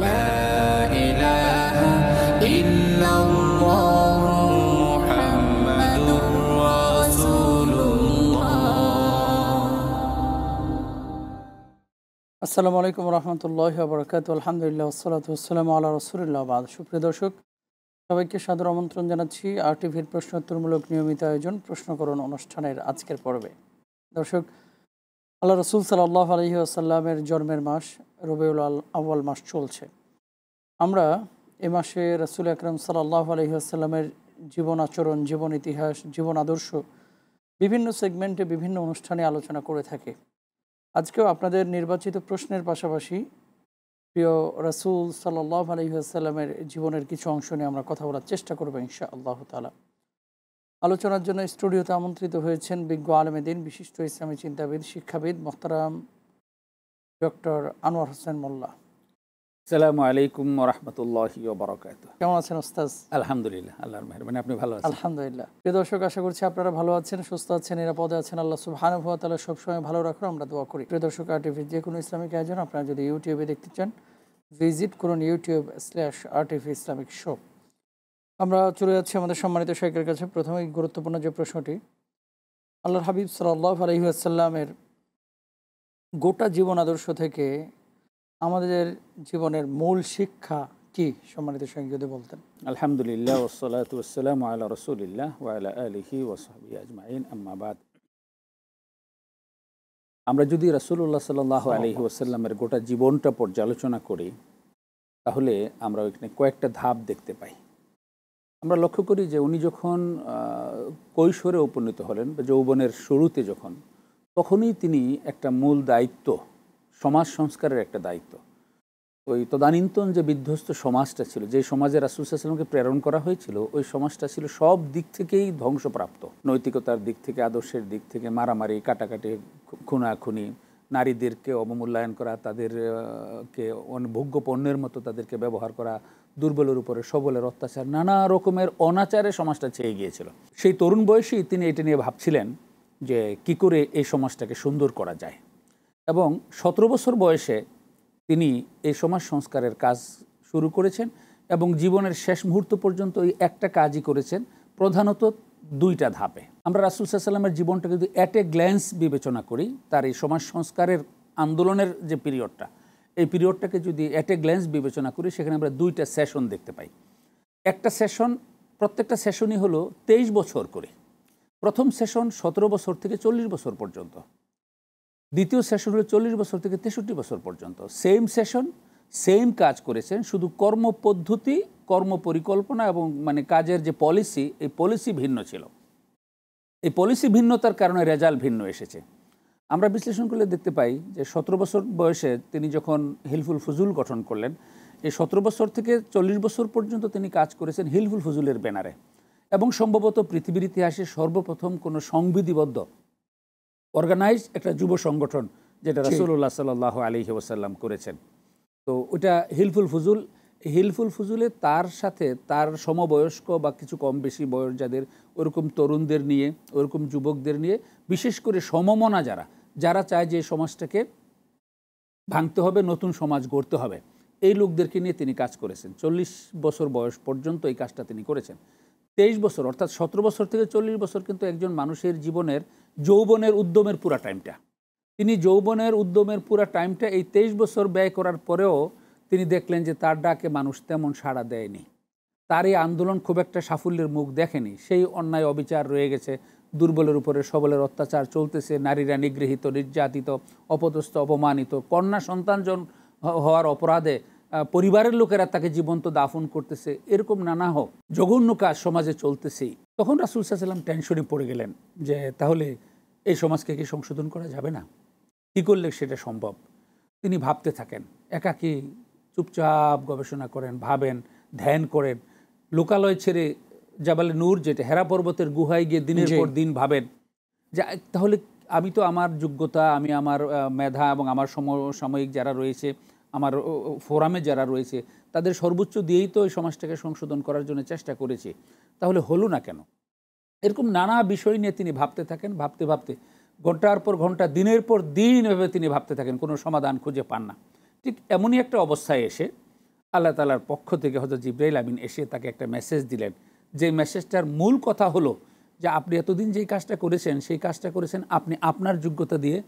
লা ইলাহা ইল্লাল্লাহু মুহাম্মাদুর রাসূলুল্লাহ। আসসালামু আলাইকুম রহমতুল্লাহি ওয়া বারাকাতুহু। আলহামদুলিল্লাহ ওয়াসসালাতু ওয়াসসালামু আলা রাসূলিল্লাহ বাদ। সুপ্রিয় দর্শক, সবাইকে সাদর আমন্ত্রণ জানাচ্ছি আরটিভির প্রশ্নোত্তরমূলক নিয়মিত আয়োজন প্রশ্ন করুন অনুষ্ঠানের আজকের পর্বে। দর্শক, আল্লাহ রসুল সাল্লাল্লাহু আলাইহি ওয়াসাল্লামের জন্মের মাস রবিউল আউয়াল মাস চলছে। আমরা এ মাসে রাসূল আকরাম সাল্লাল্লাহু আলাইহি ওয়াসাল্লামের জীবন আচরণ, জীবন ইতিহাস, জীবন আদর্শ বিভিন্ন সেগমেন্টে বিভিন্ন অনুষ্ঠানে আলোচনা করে থাকি। আজকেও আপনাদের নির্বাচিত প্রশ্নের পাশাপাশি প্রিয় রাসূল সাল্লাল্লাহু আলাইহি ওয়াসাল্লামের জীবনের কিছু অংশ নিয়ে আমরা কথা বলার চেষ্টা করব ইনশাআল্লাহ তাআলা। আলোচনার জন্য স্টুডিওতে আমন্ত্রিত হয়েছেন বিজ্ঞ আলেমে দ্বীন, বিশিষ্ট ইসলামী চিন্তাবিদ, শিক্ষাবিদ মোহতারাম ডক্টর আনোয়ার হোসেন মোল্লা। আসসালামু আলাইকুম ওয়া রাহমাতুল্লাহি ওয়া বারাকাতুহু। কেমন আছেন ওস্তাদ? আলহামদুলিল্লাহ, আল্লাহর মেহেরবানি। আপনি ভালো আছেন? আলহামদুলিল্লাহ। প্রিয় দর্শক, আশা করছি আপনারা ভালো আছেন, সুস্থ আছেন, নিরাপদে আছেন। আল্লাহ সুবহানাহু ওয়া তাআলা সবসময় ভালো রাখুন, আমরা দোয়া করি। প্রিয় দর্শক, আরটিভির যে কোনো ইসলামিক আয়োজন আপনারা যদি ইউটিউবে দেখতে চান, ভিজিট করুন youtube.com/RTV ইসলামিক শো। আমরা চলে যাচ্ছি আমাদের সম্মানিত শাইখের কাছে। প্রথমেই গুরুত্বপূর্ণ যে প্রশ্নটি, আল্লাহর হাবিব সাল্লাল্লাহু আলাইহি ওয়াসাল্লামের গোটা জীবন আদর্শ থেকে আমাদের জীবনের মূল শিক্ষা কি, সম্মানিত শাইখ যদি বলতেন। আলহামদুলিল্লাহ ওয়াসসালাতু ওয়াসসালামু আলা রাসূলিল্লাহ ওয়া আলা আলিহি ওয়া সাহবিহি আজমাইন, আম্মা বাদ। আমরা যদি রাসূলুল্লাহ সাল্লাল্লাহু আলাইহি ওয়াসাল্লামের গোটা জীবনটা পর্যালোচনা করি, তাহলে আমরা ওইখানে কয়েকটা ধাপ দেখতে পাই। আমরা লক্ষ্য করি যে উনি যখন কৈশোরে উপনীত হলেন বা যৌবনের শুরুতে তখনই তিনি একটা মূল দায়িত্ব, সমাজ সংস্কারের একটা দায়িত্ব, ওই তদানীন্তন যে বিধ্বস্ত সমাজটা ছিল, যে সমাজে রাসূল সাল্লাল্লাহু আলাইহি ওয়াসাল্লামকে প্রেরণ করা হয়েছিল, ওই সমাজটা ছিল সব দিক থেকেই ধ্বংসপ্রাপ্ত। নৈতিকতার দিক থেকে, আদর্শের দিক থেকে মারামারি, কাটাকাটি, খুনাখুনি, নারীদেরকে অবমূল্যায়ন করা, তাদেরকে ভোগ্য পণ্যের মতো তাদেরকে ব্যবহার করা, দুর্বলের উপরে সবলের অত্যাচার, নানা রকমের অনাচারে সমাজটা চেয়ে গিয়েছিল। সেই তরুণ বয়সেই তিনি এটা নিয়ে ভাবছিলেন যে কি করে এই সমাজটাকে সুন্দর করা যায়। এবং 17 বছর বয়সে তিনি এই সমাজ সংস্কারের কাজ শুরু করেছেন এবং জীবনের শেষ মুহূর্ত পর্যন্ত এই একটা কাজই করেছেন, প্রধানত দুইটা ধাপে। আমরা রাসূল সাল্লাল্লাহু আলাইহি ওয়াসাল্লামের জীবনটা যদি অ্যাট এ গ্ল্যান্স বিবেচনা করি, তার এই সমাজ সংস্কারের আন্দোলনের যে পিরিয়ডটা, এই পিরিয়ডটাকে যদি অ্যাট এ গ্ল্যান্স বিবেচনা করি, সেখানে আমরা দুইটা সেশন দেখতে পাই। একটা সেশন, প্রত্যেকটা সেশনই হলো 23 বছর করে। প্রথম সেশন 17 বছর থেকে 40 বছর পর্যন্ত, দ্বিতীয় সেশন হলো 40 বছর থেকে 63 বছর পর্যন্ত। সেম সেশন, সেম কাজ করেছেন, শুধু কর্মপদ্ধতি, কর্মপরিকল্পনা এবং কাজের যে পলিসি, এই পলিসি ভিন্ন ছিল। এই পলিসি ভিন্নতার কারণে রেজাল্ট ভিন্ন এসেছে। আমরা বিশ্লেষণ করলে দেখতে পাই যে 17 বছর বয়সে তিনি যখন হিলফুল ফুজুল গঠন করলেন, এই 17 বছর থেকে 40 বছর পর্যন্ত তিনি কাজ করেছেন হিলফুল ফুজুলের ব্যানারে, এবং সম্ভবত পৃথিবীর ইতিহাসে সর্বপ্রথম কোনো সংবিধিবদ্ধ অর্গানাইজ একটা যুব সংগঠন যেটা রাসূলুল্লাহ সাল্লাল্লাহু আলাইহি ওয়াসাল্লাম করেছেন। তো ওটা হিলফুল ফুজুল। হিলফুল ফুজুলে তার সাথে তার সমবয়স্ক বা কিছু কম বেশি বয়স যাদের, ওরকম তরুণদের নিয়ে, ওরকম যুবকদের নিয়ে, বিশেষ করে সমমনা যারা চায় যে সমাজটাকে ভাঙতে হবে, নতুন সমাজ গড়তে হবে, এই লোকদেরকে নিয়ে তিনি কাজ করেছেন। 40 বছর বয়স পর্যন্ত এই কাজটা তিনি করেছেন। 23 বছর অর্থাৎ 17 বছর থেকে 40 বছর কিন্তু একজন মানুষের জীবনের যৌবনের উদ্যমের পুরা টাইমটা। তিনি যৌবনের উদ্যমের পুরা টাইমটা এই 23 বছর ব্যয় করার পরেও তিনি দেখলেন যে তার ডাকে মানুষ তেমন সাড়া দেয়নি, তার এই আন্দোলন খুব একটা সাফল্যের মুখ দেখেনি। সেই অন্যায় অবিচার রয়ে গেছে, দুর্বলের উপরে সবলের অত্যাচার চলতেছে, নারীরা নিগৃহীত, নির্যাতিত, অপদস্থ, অপমানিত, কন্যা সন্তান হওয়ার অপরাধে পরিবারের লোকেরা তাকে জীবন্ত দাফন করতেছে, এরকম নানা জঘন্য কাজ সমাজে চলতেছেই। তখন রাসূল সাল্লাল্লাহু আলাইহি ওয়াসাল্লাম টেনশনে পড়ে গেলেন যে তাহলে এই সমাজকে কি সংশোধন করা যাবে না? কী করলে সেটা সম্ভব? তিনি ভাবতে থাকেন, একাকী চুপচাপ গবেষণা করেন, ভাবেন, ধ্যান করেন, লোকালয় ছেড়ে জাবালে নূর, যেটা হেরা পর্বতের গুহায় গিয়ে দিনের পর দিন ভাবেন যে তাহলে আমি তো আমার যোগ্যতা, আমি আমার মেধা এবং আমার সমসাময়িক যারা রয়েছে, আমার ফোরামে যারা রয়েছে, তাদের সর্বোচ্চ দিয়েই তো এই সমাজটাকে সংশোধন করার জন্য চেষ্টা করেছি, তাহলে হলো না কেন? এরকম নানা বিষয় নিয়ে তিনি ভাবতে থাকেন। ভাবতে ভাবতে ঘন্টার পর ঘন্টা, দিনের পর দিন এভাবে তিনি ভাবতে থাকেন, কোনো সমাধান খুঁজে পান না। ঠিক এমনই একটা অবস্থায় এসে আল্লাহ তাআলার পক্ষ থেকে হযরত জিবরাইল আমিন এসে তাকে একটা মেসেজ দিলেন, যে মেসেজটার মূল কথা হলো যে আপনি এতদিন যেই কাজটা করেছেন সেই কাজটা করেছেন আপনি আপনার যোগ্যতা দিয়ে,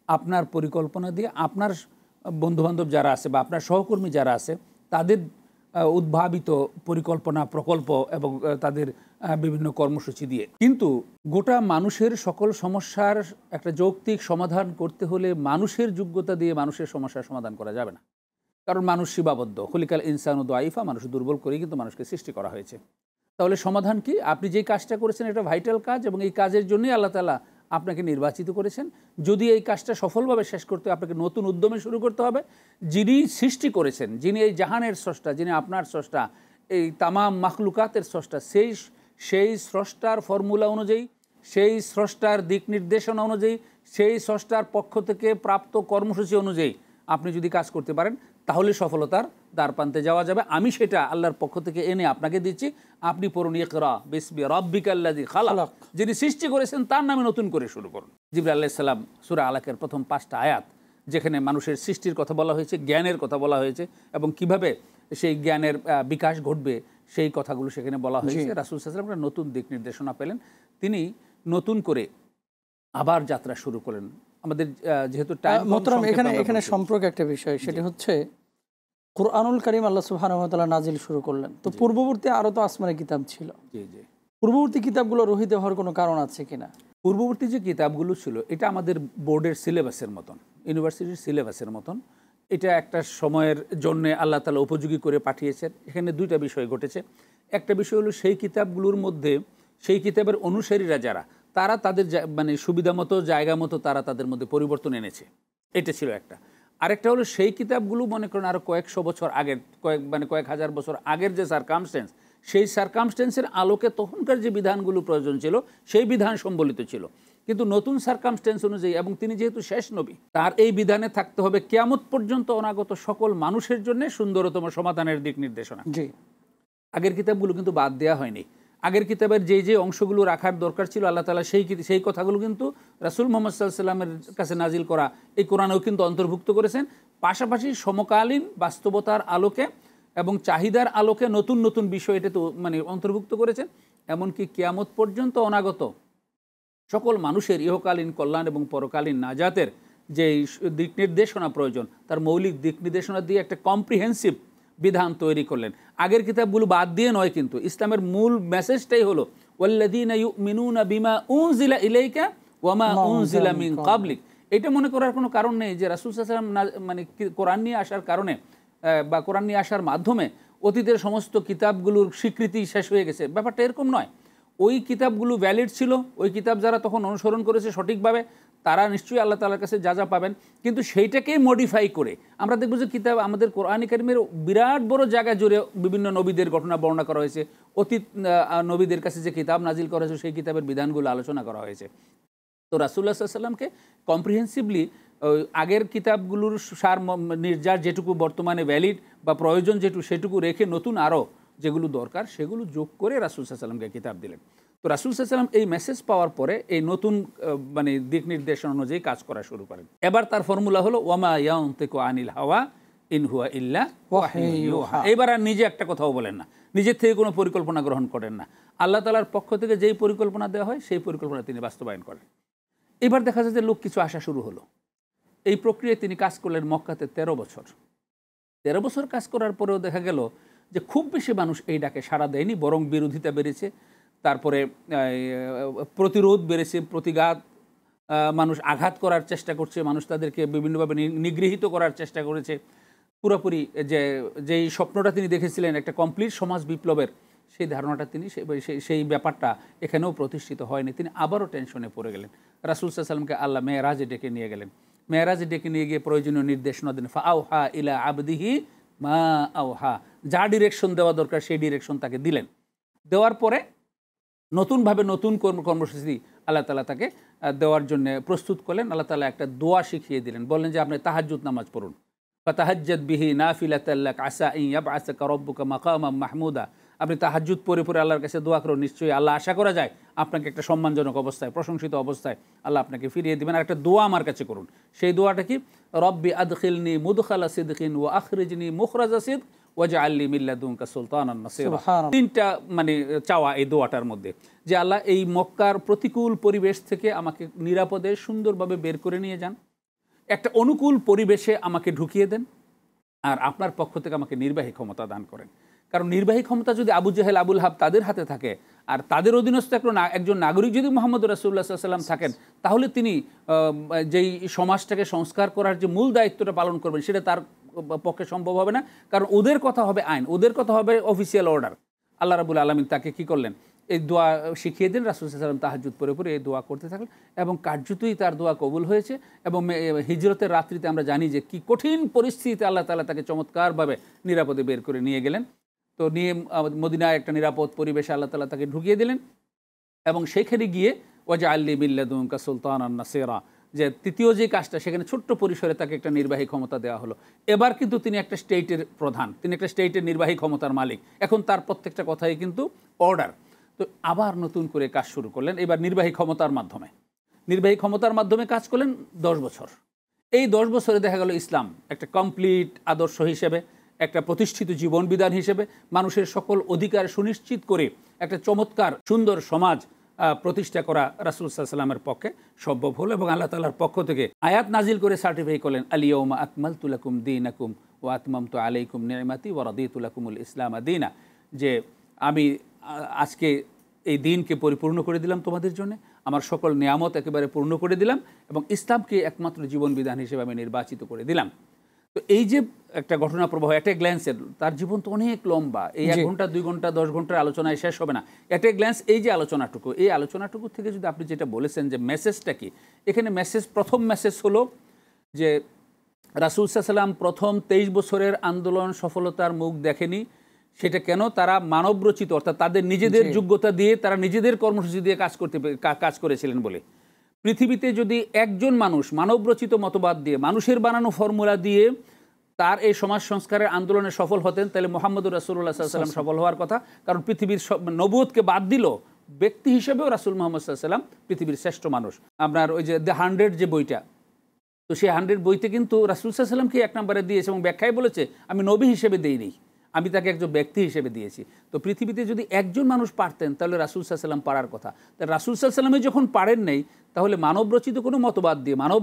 আপনার পরিকল্পনা দিয়ে, আপনার বন্ধুবান্ধব যারা আছে বা আপনার সহকর্মী যারা আছে তাদের উদ্ভাবিত পরিকল্পনা, প্রকল্প এবং তাদের বিভিন্ন কর্মসূচি দিয়ে। কিন্তু গোটা মানুষের সকল সমস্যার একটা যৌক্তিক সমাধান করতে হলে মানুষের যোগ্যতা দিয়ে মানুষের সমস্যার সমাধান করা যাবে না। কারণ মানুষ সীমাবদ্ধ, খলিকাল ইনসানু দাইফা, মানুষ দুর্বল করেই কিন্তু মানুষকে সৃষ্টি করা হয়েছে। তাহলে সমাধান কি? আপনি যেই কাজটা করেছেন এটা ভাইটাল কাজ এবং এই কাজের জন্যই আল্লাহ তাআলা আপনাকে নির্বাচিত করেছেন। যদি এই কাজটা সফলভাবে শেষ করতে আপনাকে নতুন উদ্যমে শুরু করতে হবে। যিনি সৃষ্টি করেছেন, যিনি এই জাহানের স্রষ্টা, যিনি আপনার স্রষ্টা, এই তামাম মাখলুকাতের স্রষ্টা, সেই স্রষ্টার ফর্মুলা অনুযায়ী, সেই স্রষ্টার দিক নির্দেশনা অনুযায়ী, সেই স্রষ্টার পক্ষ থেকে প্রাপ্ত কর্মসূচি অনুযায়ী আপনি যদি কাজ করতে পারেন তাহলে সফলতার দ্বারপ্রান্তে যাওয়া যাবে। আমি সেটা আল্লাহর পক্ষ থেকে এনে আপনাকে দিচ্ছি। আপনি পড়ুন ইকরা বিসমি রাব্বিকাল্লাযী খালাক, যিনি সৃষ্টি করেছেন তার নামে নতুন করে শুরু করুন। জিবরাইল আলাইহিস সালাম সূরা আলাকের প্রথম 5টা আয়াত, যেখানে মানুষের সৃষ্টির কথা বলা হয়েছে, জ্ঞানের কথা বলা হয়েছে এবং কিভাবে সেই জ্ঞানের বিকাশ ঘটবে সেই কথাগুলো সেখানে বলা হয়েছে। রাসূল সাল্লাল্লাহু আলাইহি ওয়াসাল্লাম নতুন দিক নির্দেশনা পেলেন, তিনি নতুন করে আবার যাত্রা শুরু করলেন। আমাদের যেহেতু টাইম মোহতারাম, এখানে সম্পর্কে একটা বিষয়, সেটি হচ্ছে কুরআনুল কারীম আল্লাহ সুবহানাহু ওয়া তাআলা নাজিল শুরু করলেন, তো পূর্ববর্তী আরও তো আসমানি কিতাব ছিল। পূর্ববর্তী কিতাবগুলো রহিত হওয়ার কোনো কারণ আছে কিনা? পূর্ববর্তী যে কিতাবগুলো ছিল এটা আমাদের বোর্ডের সিলেবাসের মতন, ইউনিভার্সিটির সিলেবাসের মতন। এটা একটা সময়ের জন্য আল্লাহ তাআলা উপযোগী করে পাঠিয়েছেন। এখানে দুইটা বিষয় ঘটেছে। একটা বিষয় হলো সেই কিতাবগুলোর মধ্যে সেই কিতাবের অনুসারীরা যারা, তারা তাদের মানে সুবিধা মতো, জায়গা মতো তারা তাদের মধ্যে পরিবর্তন এনেছে, এটা ছিল একটা। আরেকটা হলো সেই কিতাবগুলো মনে করেন আরও কয়েকশো বছর আগের, কয়েক হাজার বছর আগের যে সারকামস্টেন্স, সেই সারকামস্টেন্সের আলোকে তখনকার যে বিধানগুলো প্রয়োজন ছিল সেই বিধান সম্বলিত ছিল। কিন্তু নতুন সারকামস্টেন্স অনুযায়ী, এবং তিনি যেহেতু শেষ নবী, তার এই বিধানে থাকতে হবে কিয়ামত পর্যন্ত অনাগত সকল মানুষের জন্য সুন্দরতম সমাধানের দিক নির্দেশনা। আগের কিতাবগুলো কিন্তু বাদ দেওয়া হয়নি। আগের কিতাবের যে অংশগুলো রাখার দরকার ছিল আল্লাহ তাআলা সেই কথাগুলো কিন্তু রাসূল মুহাম্মদ সাল্লাল্লাহু আলাইহি ওয়াসাল্লামের কাছে নাজিল করা এই কোরআনেও কিন্তু অন্তর্ভুক্ত করেছেন। পাশাপাশি সমকালীন বাস্তবতার আলোকে এবং চাহিদার আলোকে নতুন নতুন বিষয় এটা তো মানে অন্তর্ভুক্ত করেছেন। এমনকি কিয়ামত পর্যন্ত অনাগত সকল মানুষের ইহকালীন কল্যাণ এবং পরকালীন নাজাতের যে দিক নির্দেশনা প্রয়োজন, তার মৌলিক দিক নির্দেশনা দিয়ে একটা কম্প্রিহেন্সিভ বিধান তৈরি করলেন। আগের কিতাবগুলো বাদ দিয়ে নয়, কিন্তু ইসলামের মূল মেসেজটাই হলো ওয়াল্লাযীনা ইউমিনুনা বিমা উনজিলা ইলাইকা ওয়া মা উনজিলা মিন ক্বাবলিক। এটা মনে করার কোনো কারণ নেই যে রাসূল সাল্লাল্লাহু আলাইহি ওয়াসাল্লাম মানে কোরআন নিয়ে আসার কারণে বা কোরআন নিয়ে আসার মাধ্যমে অতীতের সমস্ত কিতাবগুলোর স্বীকৃতি শেষ হয়ে গেছে। ব্যাপারটা এরকম নয়। ওই কিতাবগুলো ভ্যালিড ছিল, ওই কিতাব যারা তখন অনুসরণ করেছে সঠিকভাবে তারা নিশ্চয়ই আল্লাহ তাআলার কাছে যা যা পাবেন, কিন্তু সেইটাকেই মডিফাই করে আমরা দেখব যে কিতাব আমাদের কোরআন কারীমের বিরাট বড় জায়গা জুড়ে বিভিন্ন নবীদের ঘটনা বর্ণনা করা হয়েছে। অতীত নবীদের কাছে যে কিতাব নাজিল করা হয়েছে সেই কিতাবের বিধানগুলো আলোচনা করা হয়েছে। তো রাসূলুল্লাহ সাল্লাল্লাহু আলাইহি ওয়াসাল্লামকে কম্প্রিহেন্সিভলি আগের কিতাবগুলোর সার নির্যাস যেটুকু বর্তমানে ভ্যালিড বা প্রয়োজন সেটুকু রেখে নতুন আরও যেগুলো দরকার সেগুলো যোগ করে রাসূল সাল্লাল্লাহু আলাইহি ওয়াসাল্লামকে কিতাব দিলেন। তো রাসূল সাল্লাল্লাহু আলাইহি ওয়াসাল্লাম এই মেসেজ পাওয়ার পরে এই নতুন মানে দিক নির্দেশনা অনুযায়ী কাজ করা শুরু করেন। এবার তার ফর্মুলা হলো ওয়ামা ইয়ানতিকু আনিল হাওয়া ইন হুয়া ইল্লা ওয়াহয়ুন ইউহা। এবার আর নিজে একটা কথাও বলেন না, নিজের থেকে কোনো পরিকল্পনা গ্রহণ করেন না। আল্লাহ তাআলার পক্ষ থেকে যেই পরিকল্পনা দেওয়া হয় সেই পরিকল্পনা তিনি বাস্তবায়ন করেন। এবার দেখা যায় যে লোক কিছু আসা শুরু হলো। এই প্রক্রিয়ায় তিনি কাজ করলেন মক্কাতে 13 বছর। 13 বছর কাজ করার পরেও দেখা গেল যে খুব বেশি মানুষ এই ডাকে সাড়া দেয়নি, বরং বিরোধিতা বেড়েছে, তারপরে প্রতিরোধ বেড়েছে, প্রতিঘাত, মানুষ আঘাত করার চেষ্টা করছে, মানুষ তাদেরকে বিভিন্নভাবে নিগৃহীত করার চেষ্টা করেছে। পুরোপুরি যেই স্বপ্নটা তিনি দেখেছিলেন একটা কমপ্লিট সমাজ বিপ্লবের, সেই ধারণাটা তিনি সেই ব্যাপারটা এখানেও প্রতিষ্ঠিত হয়নি। তিনি আবারও টেনশনে পড়ে গেলেন। রাসূল সাল্লাল্লাহু আলাইহি ওয়াসাল্লামকে আল্লাহ মেরাজে ডেকে নিয়ে গেলেন। মেরাজে ডেকে নিয়ে গিয়ে প্রয়োজনীয় নির্দেশনা দেন। ফাআউহা ইলা আবদিহি মা আউহা, যা ডিরেকশন দেওয়া দরকার সেই ডিরেকশন তাকে দিলেন। দেওয়ার পরে নতুনভাবে নতুন কর্মসূচি আল্লাহ তাআলা তাকে দেওয়ার জন্য প্রস্তুত করলেন। আল্লাহ তাআলা একটা দোয়া শিখিয়ে দিলেন, বললেন যে আপনি তাহাজ্জুদ নামাজ পড়ুন। ফাতাহাজ্জাদ বিহি নাফিলাতাল লাক আসা আন ইয়াবআসাকা রাব্বুকা মাকামাম মাহমুদা। আপনি তাহাজ্জুদ পড়ে পড়ে আল্লাহর কাছে দোয়া করুন, নিশ্চয়ই আল্লাহ আশা করা যায় আপনাকে একটা সম্মানজনক অবস্থায়, প্রশংসিত অবস্থায় আল্লাহ আপনাকে ফিরিয়ে দিবেন। আর একটা দোয়া আমার কাছে করুন, সেই দোয়াটা কি? রব্বি আদখিলনি মুদখালা সিদকিন ওয়া আখরিজনি মুখরাজা সিদক ওয়াজআলনি মিন লাদুনকা সুলতানান নাসিরা। সুবহানাল্লাহ। তিনটা মানে চাওয়া এই দোয়াটার মধ্যে, যে আল্লাহ এই মক্কার প্রতিকূল পরিবেশ থেকে আমাকে নিরাপদে সুন্দরভাবে বের করে নিয়ে যান, একটা অনুকূল পরিবেশে আমাকে ঢুকিয়ে দেন, আর আপনার পক্ষ থেকে আমাকে নির্বাহী ক্ষমতা দান করেন। কারণ নির্বাহী ক্ষমতা যদি আবু জাহেল, আবুল হাব তাদের হাতে থাকে, আর তাদের অধীনস্থ একজন নাগরিক যদি মোহাম্মদ রাসূলুল্লাহ সাল্লাল্লাহু আলাইহি ওয়াসাল্লাম থাকেন, তাহলে তিনি যেই সমাজটাকে সংস্কার করার যে মূল দায়িত্বটা পালন করবেন সেটা তার পক্ষে সম্ভব হবে না। কারণ ওদের কথা হবে আইন, ওদের কথা হবে অফিসিয়াল অর্ডার। আল্লাহ রাব্বুল আলামিন তাকে কি করলেন? এই দোয়া শিখিয়ে দিন। রাসূল সাল্লাল্লাহু আলাইহি ওয়াসাল্লাম তাহাজ্জুদ পড়ে পড়ে এই দোয়া করতে থাকলেন এবং কার্যতই তার দোয়া কবুল হয়েছে। এবং হিজরতের রাত্রিতে আমরা জানি যে কি কঠিন পরিস্থিতিতে আল্লাহ তাআলা তাকে চমৎকারভাবে নিরাপদে বের করে নিয়ে গেলেন। তো নিয়ে মদিনায় একটা নিরাপদ পরিবেশে আল্লাহ তাআলা তাকে ঢুকিয়ে দিলেন এবং সেখানে গিয়ে ওয়াজআলনি মিন লাদুনকা সুলতানান নাসিরা, যে তৃতীয় যে কাজটা, সেখানে ছোট্ট পরিসরে তাকে একটা নির্বাহী ক্ষমতা দেওয়া হলো। এবার কিন্তু তিনি একটা স্টেটের প্রধান, তিনি একটা স্টেটের নির্বাহী ক্ষমতার মালিক। এখন তার প্রত্যেকটা কথাই কিন্তু অর্ডার। তো আবার নতুন করে কাজ শুরু করলেন, এবার নির্বাহী ক্ষমতার মাধ্যমে কাজ করলেন 10 বছর। এই 10 বছরে দেখা গেল ইসলাম একটা কমপ্লিট আদর্শ হিসেবে, একটা প্রতিষ্ঠিত জীবন বিধান হিসেবে মানুষের সকল অধিকার সুনিশ্চিত করে একটা চমৎকার সুন্দর সমাজ প্রতিষ্ঠা করা রাসূল সাল্লাল্লাহু আলাইহি ওয়াসাল্লামের পক্ষে সম্ভব হলো। এবং আল্লাহ তাআলার পক্ষ থেকে আয়াত নাজিল করে সার্টিফাই করলেন, আল-ইয়াউমা আকমালতু লাকুম দীনাকুম ওয়া আতমামতু আলাইকুম নি'মাতি ওয়া রাদিতু লাকুমুল ইসলামা দীনা, যে আমি আজকে এই দিনকে পরিপূর্ণ করে দিলাম তোমাদের জন্য, আমার সকল নিয়ামত একেবারে পূর্ণ করে দিলাম এবং ইসলামকে একমাত্র জীবন বিধান হিসেবে আমি নির্বাচিত করে দিলাম। তো এই যে একটা ঘটনা প্রবাহ, একটা গ্ল্যান্সের, তার জীবন তো অনেক লম্বা, এই 1 ঘন্টা 2 ঘন্টা 10 ঘন্টার আলোচনায় শেষ হবে না। একটা গ্ল্যান্স, এই যে আলোচনাটুকু, এই আলোচনাটুকু থেকে যদি আপনি যেটা বলেছেন যে মেসেজটা কি, এখানে প্রথম মেসেজ হলো যে রাসূল সাল্লাল্লাহু আলাইহি ওয়াসাল্লাম প্রথম 23 বছরের আন্দোলন সফলতার মুখ দেখেনি। সেটা কেন? তারা মানবরচিত, অর্থাৎ তাদের নিজেদের যোগ্যতা দিয়ে, তারা নিজেদের কর্মসূচি দিয়ে কাজ করেছিলেন বলে। পৃথিবীতে যদি একজন মানুষ মানবরচিত মতবাদ দিয়ে, মানুষের বানানো ফর্মুলা দিয়ে তার এই সমাজ সংস্কারের আন্দোলনে সফল হতেন, তাহলে মুহাম্মদুর রাসূলুল্লাহ সাল্লাল্লাহু আলাইহি ওয়াসাল্লাম সফল হওয়ার কথা। কারণ পৃথিবীর নবুয়তকে বাদ দিল, ব্যক্তি হিসেবেও রাসূল মুহাম্মদ সাল্লাল্লাহু আলাইহি ওয়াসাল্লাম পৃথিবীর শ্রেষ্ঠ মানুষ। আপনার ওই যে দ্য 100 যে বইটা, তো সেই 100 বইতে কিন্তু রাসূল সাল্লাল্লাহু আলাইহি ওয়াসাল্লামকে 1 নম্বরে দিয়েছে এবং ব্যাখ্যায় বলেছে আমি নবী হিসেবে দেইনি, আমি তাকে একজন ব্যক্তি হিসেবে দিয়েছি। তো পৃথিবীতে যদি একজন মানুষ পারতেন তাহলে রাসূল সাল্লাল্লাহু আলাইহি ওয়াসাল্লাম পারার কথা। তা রাসূল সাল্লাল্লাহু আলাইহি ওয়াসাল্লাম যখন পারেন নাই, তাহলে মানবরচিত কোনো মতবাদ দিয়ে, মানব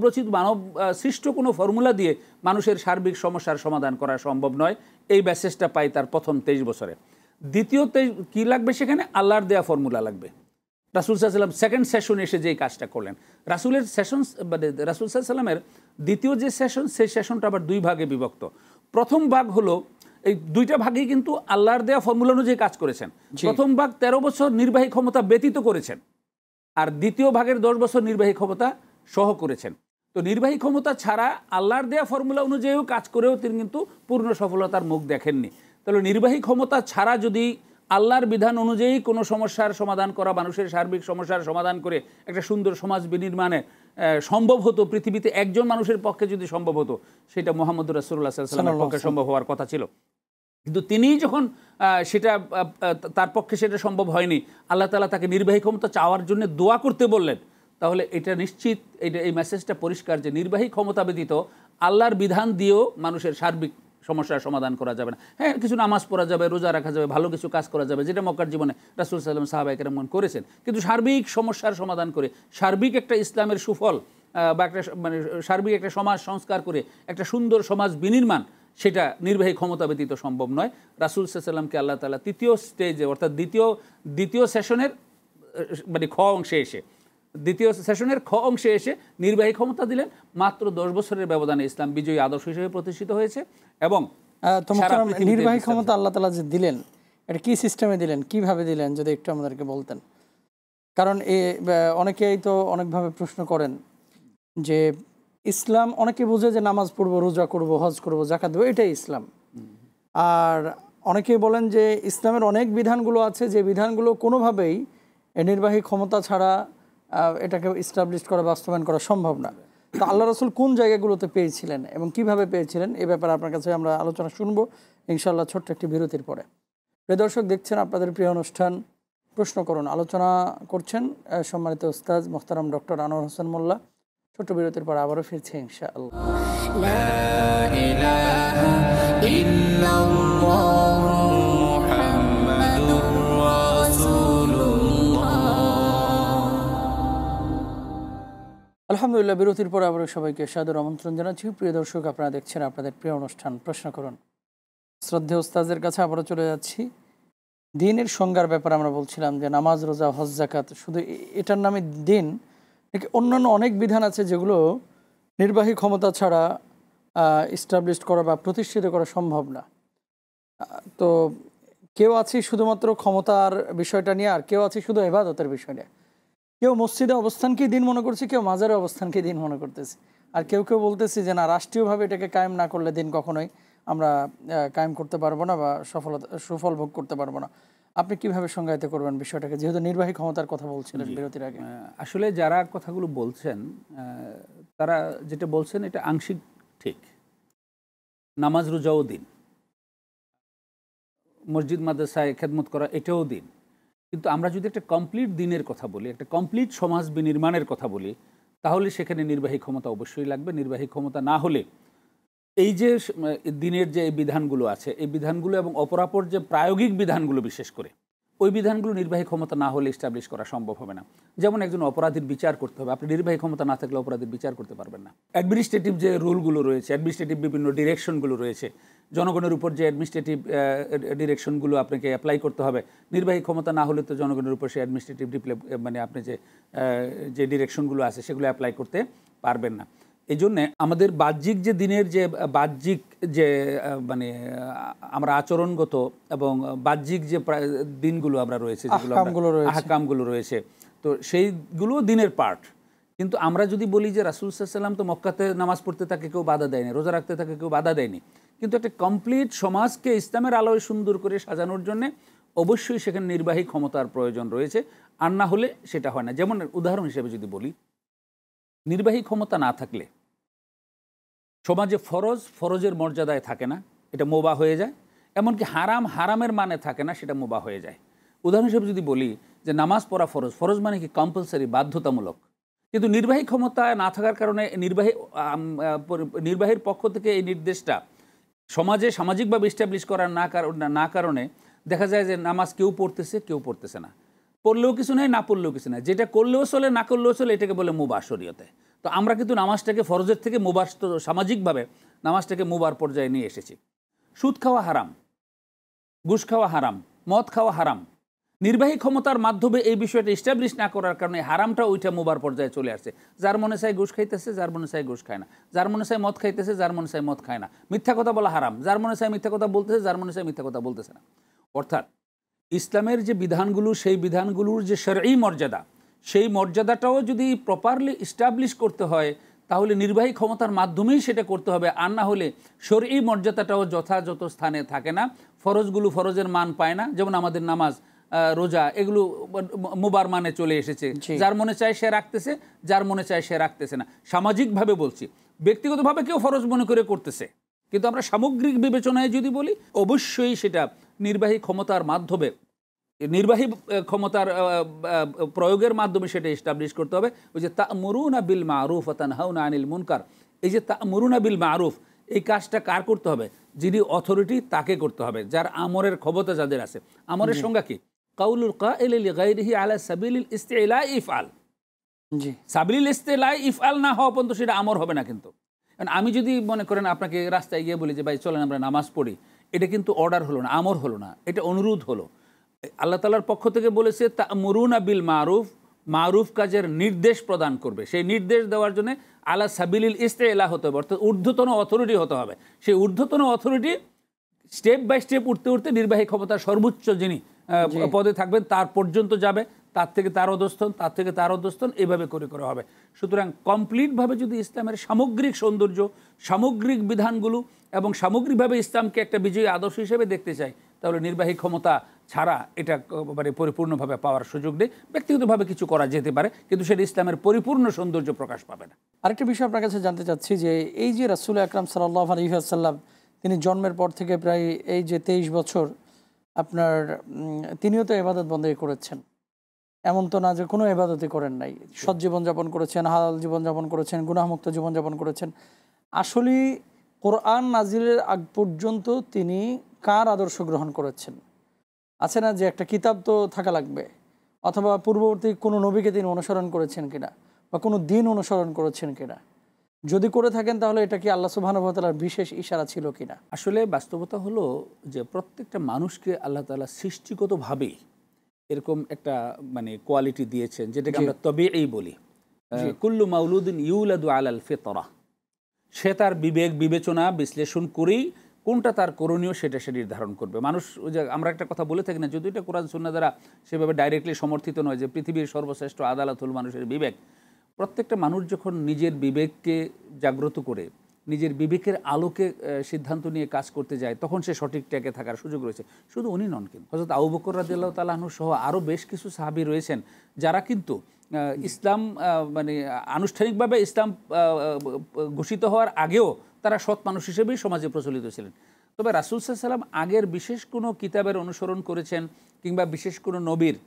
সৃষ্ট কোনো ফর্মুলা দিয়ে মানুষের সার্বিক সমস্যার সমাধান করা সম্ভব নয়। এই মেসেজটা পাই তার প্রথম 23 বছরে। দ্বিতীয় কী লাগবে? সেখানে আল্লাহর দেয়া ফর্মুলা লাগবে। রাসূল সাল্লাল্লাহু আলাইহি ওয়াসাল্লাম সেকেন্ড সেশনে এসে যেই কাজটা করলেন, রাসূলের সেশন মানে রাসূল সাল্লাল্লাহু আলাইহি ওয়াসাল্লামের দ্বিতীয় যে সেশন, সেই সেশনটা আবার 2 ভাগে বিভক্ত। প্রথম ভাগ হলো, এই 2টা ভাগেই কিন্তু আল্লাহর দেয়া ফর্মুলা অনুযায়ী কাজ করেছেন। প্রথম ভাগ 13 বছর নির্বাহী ক্ষমতা ব্যতীত করেছেন, আর দ্বিতীয় ভাগের 10 বছর নির্বাহী ক্ষমতা সহ করেছেন। তো নির্বাহী ক্ষমতা ছাড়া আল্লাহর দেয়া ফর্মুলা অনুযায়ীও কাজ করেও তিনি কিন্তু পূর্ণ সফলতার মুখ দেখেননি। তাহলে নির্বাহী ক্ষমতা ছাড়া যদি আল্লাহর বিধান অনুযায়ী কোনো সমস্যার সমাধান করা, মানুষের সার্বিক সমস্যার সমাধান করে একটা সুন্দর সমাজ বিনির্মাণে সম্ভব হতো, পৃথিবীতে একজন মানুষের পক্ষে যদি সম্ভব হতো, সেটা মুহাম্মদুর রাসূলুল্লাহ সাল্লাল্লাহু আলাইহি ওয়াসাল্লামের পক্ষে সম্ভব হওয়ার কথা ছিল। কিন্তু তিনিই যখন সেটা তার পক্ষে সেটা সম্ভব হয়নি, আল্লাহ তাআলা তাকে নির্বাহী ক্ষমতা চাওয়ার জন্য দোয়া করতে বললেন। তাহলে এটা নিশ্চিত, এই মেসেজটা পরিষ্কার যে নির্বাহী ক্ষমতা ব্যতীত আল্লাহর বিধান দিয়েও মানুষের সার্বিক সমস্যার সমাধান করা যাবে না। হ্যাঁ, কিছু নামাজ পড়া যাবে, রোজা রাখা যাবে, ভালো কিছু কাজ করা যাবে, যেটা মক্কার জীবনে রাসূল সাল্লাল্লাহু আলাইহি ওয়াসাল্লাম সাহাবায়ে কেরাম করেছেন। কিন্তু সার্বিক সমস্যার সমাধান করে, সার্বিক একটা ইসলামের সুফল বা একটা মানে সার্বিক একটা সমাজ সংস্কার করে একটা সুন্দর সমাজ বিনির্মাণ, সেটা নির্বাহী ক্ষমতা ব্যতীত সম্ভব নয়। রাসূল সাল্লাল্লাহু আলাইহি ওয়াসাল্লামকে আল্লাহ তাআলা তৃতীয় স্টেজে, অর্থাৎ দ্বিতীয় সেশনের মানে দ্বিতীয় সেশনের খ অংশে এসে নির্বাহী ক্ষমতা দিলেন। মাত্র 10 বছরের ব্যবধানে ইসলাম বিজয়ী আদর্শ হিসেবে প্রতিষ্ঠিত হয়েছে। এবং নির্বাহী ক্ষমতা আল্লাহ তাআলা যে দিলেন, এটা কি সিস্টেমে দিলেন, কিভাবে দিলেন, যদি একটু আমাদেরকে বলতেন। কারণ অনেকেই তো অনেকভাবে প্রশ্ন করেন যে ইসলাম, অনেকে বুঝে যে নামাজ পড়বো, রোজা করবো, হজ করবো, যাকাত দেবো, এটাই ইসলাম। আর অনেকেই বলেন যে ইসলামের অনেক বিধানগুলো আছে, যে বিধানগুলো কোনোভাবেই নির্বাহী ক্ষমতা ছাড়া এটাকে ইস্টাবলিশ করা, বাস্তবায়ন করা সম্ভব না। তো আল্লাহ রাসূল কোন জায়গাগুলোতে পেয়েছিলেন এবং কিভাবে পেয়েছিলেন, এ ব্যাপারে আপনার কাছে আমরা আলোচনা শুনবো ইনশাআল্লাহ ছোট্ট একটি বিরতির পরে। প্রিয় দর্শক, দেখছেন আপনাদের প্রিয় অনুষ্ঠান প্রশ্ন করুন আলোচনা করছেন সম্মানিত উস্তাদ মোহতারাম ডক্টর আনোয়ার হোসেন মোল্লা। ছোট্ট বিরতির পর আবারও ফিরছি ইনশাআল্লাহ। لا إله إلا الله محمد رسول الله। আলহামদুলিল্লাহ, বিরতির পর আবারও সবাইকে সাদর আমন্ত্রণ জানাচ্ছি। প্রিয় দর্শক, আপনারা দেখছেন আপনাদের প্রিয় অনুষ্ঠান প্রশ্ন করুন। শ্রদ্ধেয় উস্তাদের কাছে আবারও চলে যাচ্ছি। দিনের সংজ্ঞার ব্যাপারে আমরা বলছিলাম যে নামাজ, রোজা, হজ, যাকাত, শুধু এটার নামে দিন, অন্যান্য অনেক বিধান আছে যেগুলো নির্বাহী ক্ষমতা ছাড়া এস্টাবলিশ করা বা প্রতিষ্ঠিত করা সম্ভব না। তো কেউ আছে শুধুমাত্র ক্ষমতার বিষয়টা নিয়ে, আর কেউ আছে শুধু ইবাদতের বিষয় নিয়ে। কেউ মসজিদে অবস্থানকেই দিন মনে করছে, কেউ মাজারে অবস্থানকেই দিন মনে করতেছে, আর কেউ কেউ বলতেছে যে না, রাষ্ট্রীয়ভাবে এটাকে কায়েম না করলে দিন কখনোই আমরা কায়েম করতে পারবো না বা সুফল ভোগ করতে পারবো না। আপনি কিভাবে সংজ্ঞায়িত করবেন বিষয়টাকে, যেহেতু নির্বাহী ক্ষমতার কথা বলছিলেন বিরতির আগে? আসলে যারা কথাগুলো বলছেন তারা যেটা বলছেন এটা আংশিক ঠিক। নামাজ রোজাও দিন, মসজিদ মাদ্রাসায় খেদমত করা এটাও দিন। কিন্তু আমরা যদি একটা কমপ্লিট দিনের কথা বলি, একটা কমপ্লিট সমাজ বিনির্মাণের কথা বলি, তাহলে সেখানে নির্বাহী ক্ষমতা অবশ্যই লাগবে। নির্বাহী ক্ষমতা না হলে এই যে দিনের যে এই বিধানগুলো আছে, এই বিধানগুলো এবং অপরাপর যে প্রায়োগিক বিধানগুলো, বিশেষ করে ওই বিধানগুলো নির্বাহী ক্ষমতা না হলে এস্টাবলিশ করা সম্ভব হবে না। যেমন একজন অপরাধীর বিচার করতে হবে, আপনি নির্বাহী ক্ষমতা না থাকলে অপরাধীর বিচার করতে পারবেন না। অ্যাডমিনিস্ট্রেটিভ যে রুলগুলো রয়েছে, অ্যাডমিনিস্ট্রেটিভ বিভিন্ন ডিরেকশনগুলো রয়েছে, জনগণের উপর যে অ্যাডমিনিস্ট্রেটিভ ডিরেকশনগুলো আপনাকে অ্যাপ্লাই করতে হবে, নির্বাহী ক্ষমতা না হলে তো জনগণের উপর সেই অ্যাডমিনিস্ট্রেটিভ মানে আপনি যে ডিরেকশনগুলো আছে সেগুলো অ্যাপ্লাই করতে পারবেন না। এই জন্যে আমাদের বাহ্যিক যে দিনের যে বাহ্যিক যে মানে আমরা আচরণগত এবং বাহ্যিক যে দিনগুলো আমরা রয়েছে, যেগুলো আহকামগুলো রয়েছে, তো সেইগুলো দিনের পার্ট। কিন্তু আমরা যদি বলি যে রাসূল সাল্লাল্লাহু আলাইহি ওয়াসাল্লাম তো মক্কাতে নামাজ পড়তে তাকে কেউ বাধা দেয়নি, রোজা রাখতে তাকে কেউ বাধা দেয়নি, কিন্তু একটা কমপ্লিট সমাজকে ইসলামের আলোয় সুন্দর করে সাজানোর জন্যে অবশ্যই সেখানে নির্বাহী ক্ষমতার প্রয়োজন রয়েছে, আর না হলে সেটা হয় না। যেমন উদাহরণ হিসেবে যদি বলি, নির্বাহী ক্ষমতা না থাকলে সমাজে ফরজের মর্যাদায় থাকে না, এটা মোবা হয়ে যায়। এমনকি হারামের মানে থাকে না, সেটা মোবা হয়ে যায়। উদাহরণ হিসেবে যদি বলি যে নামাজ পড়া ফরজ মানে কি কম্পালসারি, বাধ্যতামূলক, কিন্তু নির্বাহী ক্ষমতা না থাকার কারণে নির্বাহীর পক্ষ থেকে এই নির্দেশটা সমাজে সামাজিকভাবে এস্টাবলিশ করার না কারণে দেখা যায় যে নামাজ কেউ পড়তেছে না, পড়লেও কিছু নেই, না পড়লেও কিছু নেই, যেটা করলেও চলে না করলেও চলে, এটাকে বলে মুবাহ শরীয়তে। তো আমরা কিন্তু নামাজটাকে ফরজের থেকে মুবাহ, সামাজিকভাবে নামাজটাকে মুবার পর্যায়ে নিয়ে এসেছি। সুদ খাওয়া হারাম, ঘুষ খাওয়া হারাম, মদ খাওয়া হারাম। নির্বাহী ক্ষমতার মাধ্যমে এই বিষয়টা এস্টাবলিশ না করার কারণে হারামটা ওইটা মুবার পর্যায়ে চলে আসছে। যার মনে চায় ঘুষ খাইতেছে, যার মনে চায় ঘুষ খায় না, যার মনে চায় মদ খাইতেছে, যার মনে চায় মদ খায় না। মিথ্যা কথা বলা হারাম, যার মনে চায় মিথ্যা কথা বলতেছে, যার মনে চায় মিথ্যা কথা বলতেছে না। অর্থাৎ ইসলামের যে বিধানগুলো, সেই বিধানগুলোর যে শরঈ মর্যাদা, সেই মর্যাদাটাও যদি প্রপারলি এস্টাবলিশ করতে হয়, তাহলে নির্বাহী ক্ষমতার মাধ্যমেই সেটা করতে হবে, আর না হলে শরঈ মর্যাদাটাও যথাযথ স্থানে থাকে না। ফরজগুলো ফরজের মান পায় না। যেমন আমাদের নামাজ, রোজা, এগুলো মুবার মানে চলে এসেছে, যার মনে চায় সে রাখতেছে, যার মনে চায় সে রাখতেছে না। সামাজিকভাবে বলছি, ব্যক্তিগতভাবে কেউ ফরজ মনে করে করতেছে, কিন্তু আমরা সামগ্রিক বিবেচনায় যদি বলি, অবশ্যই সেটা নির্বাহী ক্ষমতার মাধ্যমে, নির্বাহী ক্ষমতার প্রয়োগের মাধ্যমে সেটা এস্টাবলিশ করতে হবে। ওই যে তা'মুরুনা বিল মা'রুফ ওয়া তানহাউনা আনিল মুনকার, এই যে তা'মুরুনা বিল মা'রুফ, এই কাজটা কার করতে হবে? যিনি অথরিটি, তাকে করতে হবে, যার আমরের ক্ষমতা যাদের আছে। আমরের সংজ্ঞা কি? কাউলুল কাইলি লিগাইরিহি আলা সাবিলিল ইস্তিলা ইফআল। সাবিলিল ইস্তিলা ইফআল না হওয়া পর্যন্ত সেটা আমর হবে না। কিন্তু আমি যদি মনে করেন আপনাকে রাস্তায় গিয়ে বলি যে ভাই চলেন আমরা নামাজ পড়ি, এটা কিন্তু অর্ডার হলো না, আমর হলো না, এটা অনুরোধ হলো। আল্লাহ তাআলার পক্ষ থেকে বলেছে তা'মুরুনা বিল মা'রুফ, মারুফ কাজের নির্দেশ প্রদান করবে। সেই নির্দেশ দেওয়ার জন্য আলা সাবিলিল ইস্তিলা হতে হবে, অর্থাৎ ঊর্ধ্বতন অথরিটি হতে হবে। সেই ঊর্ধ্বতন অথরিটি স্টেপ বাই স্টেপ উঠতে উঠতে নির্বাহী ক্ষমতার সর্বোচ্চ যিনি পদে থাকবেন তার পর্যন্ত যাবে, তার থেকে তার অধস্তন, তার থেকে তার অধস্তন, এভাবে করে করে হবে। সুতরাং কমপ্লিটভাবে যদি ইসলামের সামগ্রিক সৌন্দর্য, সামগ্রিক বিধানগুলো এবং সামগ্রিকভাবে ইসলামকে একটা বিজয়ী আদর্শ হিসেবে দেখতে চাই, তাহলে নির্বাহী ক্ষমতা ছাড়া এটা মানে পরিপূর্ণভাবে পাওয়ার সুযোগ নেই। ব্যক্তিগতভাবে কিছু করা যেতে পারে, কিন্তু সেটা ইসলামের পরিপূর্ণ সৌন্দর্য প্রকাশ পাবে না। আরেকটা বিষয় আপনার কাছে জানতে চাচ্ছি যে এই যে রাসূল আকরাম সাল্লাল্লাহু আলাইহি ওয়াসাল্লাম, তিনি জন্মের পর থেকে প্রায় এই যে 23 বছর আপনার তিনিও তো ইবাদত বন্দেগী করেছেন, এমন তো না যে কোনো ইবাদতই করেন নাই, সৎ জীবনযাপন করেছেন, হালাল জীবনযাপন করেছেন, গুনাহমুক্ত জীবনযাপন করেছেন। আসলে কোরআন নাজিলের আগ পর্যন্ত তিনি কার আদর্শ গ্রহণ করেছেন? আছে না যে একটা কিতাব তো থাকা লাগবে, অথবা পূর্ববর্তী কোনো নবীকে তিনি অনুসরণ করেছেন কিনা, বা কোনো দিন অনুসরণ করেছেন কিনা? যদি করে থাকেন তাহলে এটা কি আল্লাহ সুবহানাহু ওয়া তাআলার বিশেষ ইশারা ছিল কিনা? আসলে বাস্তবতা হলো যে প্রত্যেকটা মানুষকে আল্লাহ তাআলা সৃষ্টিগতভাবেই এরকম একটা মানে কোয়ালিটি দিয়েছেন, যেটাকে আমরা তবিঈ বলি। কুল্লু মাউলুদিন ইউলাদু আলাল ফিতরা। সে তার বিবেক বিবেচনা বিশ্লেষণ করেই কোনটা তার করণীয় সেটা সে নির্ধারণ করবে। মানুষ, ওই যে আমরা একটা কথা বলে থাকি না, যদি এটা কোরআন সুন্নাহ দ্বারা সেভাবে ডাইরেক্টলি সমর্থিত নয় যে পৃথিবীর সর্বশ্রেষ্ঠ আদালত হল মানুষের বিবেক। প্রত্যেকটা মানুষ যখন নিজের বিবেককে জাগ্রত করে নিজের বিবেকের আলোকে সিদ্ধান্ত নিয়ে কাজ করতে যায়, তখন সে সঠিক ট্র্যাকে থাকার সুযোগ রয়েছে। শুধু উনি নন, কিন্তু হযরত আবু বকর রাদিয়াল্লাহু তাআলা আনহু সহ আরও বেশ কিছু সাহাবী রয়েছেন যারা কিন্তু ইসলাম মানে আনুষ্ঠানিকভাবে ইসলাম ঘোষিত হওয়ার আগেও তারা সৎ মানুষ হিসেবেই সমাজে প্রচলিত ছিলেন। তবে রাসূল সাল্লাল্লাহু আলাইহি ওয়াসাল্লাম আগের বিশেষ কোনো কিতাবের অনুসরণ করেছেন, কিংবা বিশেষ কোনো নবীর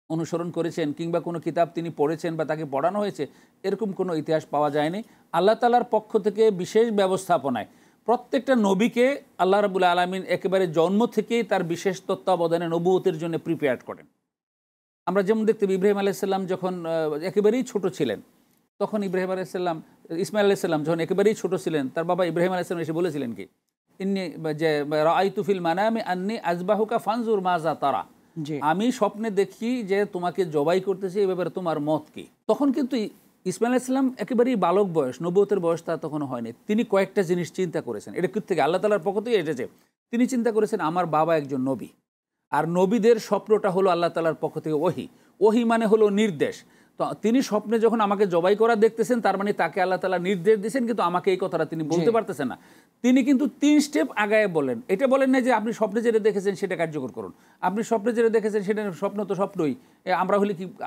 অনুসরণ করেছেন, কিংবা কোনো কিতাব তিনি পড়েছেন বা তাকে পড়ানো হয়েছে, এরকম কোনো ইতিহাস পাওয়া যায়নি। আল্লাহ তাআলার পক্ষ থেকে বিশেষ ব্যবস্থাপনায় প্রত্যেকটা নবীকে আল্লাহ রাব্বুল আলামিন একেবারে জন্ম থেকেই তার বিশেষ তত্ত্বাবধানে নবুয়তের জন্য প্রিপেয়ার করেন। আমরা যেমন দেখতে ইব্রাহিম আলাইহিস সালাম যখন একেবারেই ছোট ছিলেন, তখন ইব্রাহিম আলাইহিস সালাম, ইসমাঈল আলাইহিস সালাম যখন একেবারেই ছোট ছিলেন, তার বাবা ইব্রাহিম আলাইহিস সালাম এসে বলেছিলেন কি, ইন্নী যে রাআইতু ফিল মানামি আন্নী আযবাহুকা ফানজুর মাযা তারা, আমি স্বপ্নে দেখি যে তোমাকে জবাই করতেছি, এই ব্যাপারে তোমার মত কি? তখন কিন্তু ইসমাঈল আলাইহিস সালাম একেবারেই বালক বয়স, নবুয়তের বয়স তার তখনও হয়নি। তিনি কয়েকটা জিনিস চিন্তা করেছেন, এটা থেকে আল্লাহ তাআলার পক্ষ থেকে এসেছে। তিনি চিন্তা করেছেন আমার বাবা একজন নবী, আর নবীদের স্বপ্নটা হলো আল্লাহ তাআলার পক্ষ থেকে ওহী। ওহী মানে হলো নির্দেশ। তো তিনি স্বপ্নে যখন আমাকে জবাই করা দেখতেছেন, তার মানে তাকে আল্লাহ তাআলা নির্দেশ দিয়েছেন, কিন্তু আমাকে এই কথাটা তিনি বলতে পারতেছেন না। তিনি কিন্তু 3 স্টেপ আগায় বলেন। এটা বলেন না যে আপনি স্বপ্নে যেটা দেখেছেন সেটা কার্যকর করুন, আপনি স্বপ্নে যেটা দেখেছেন সেটা স্বপ্ন তো স্বপ্নই।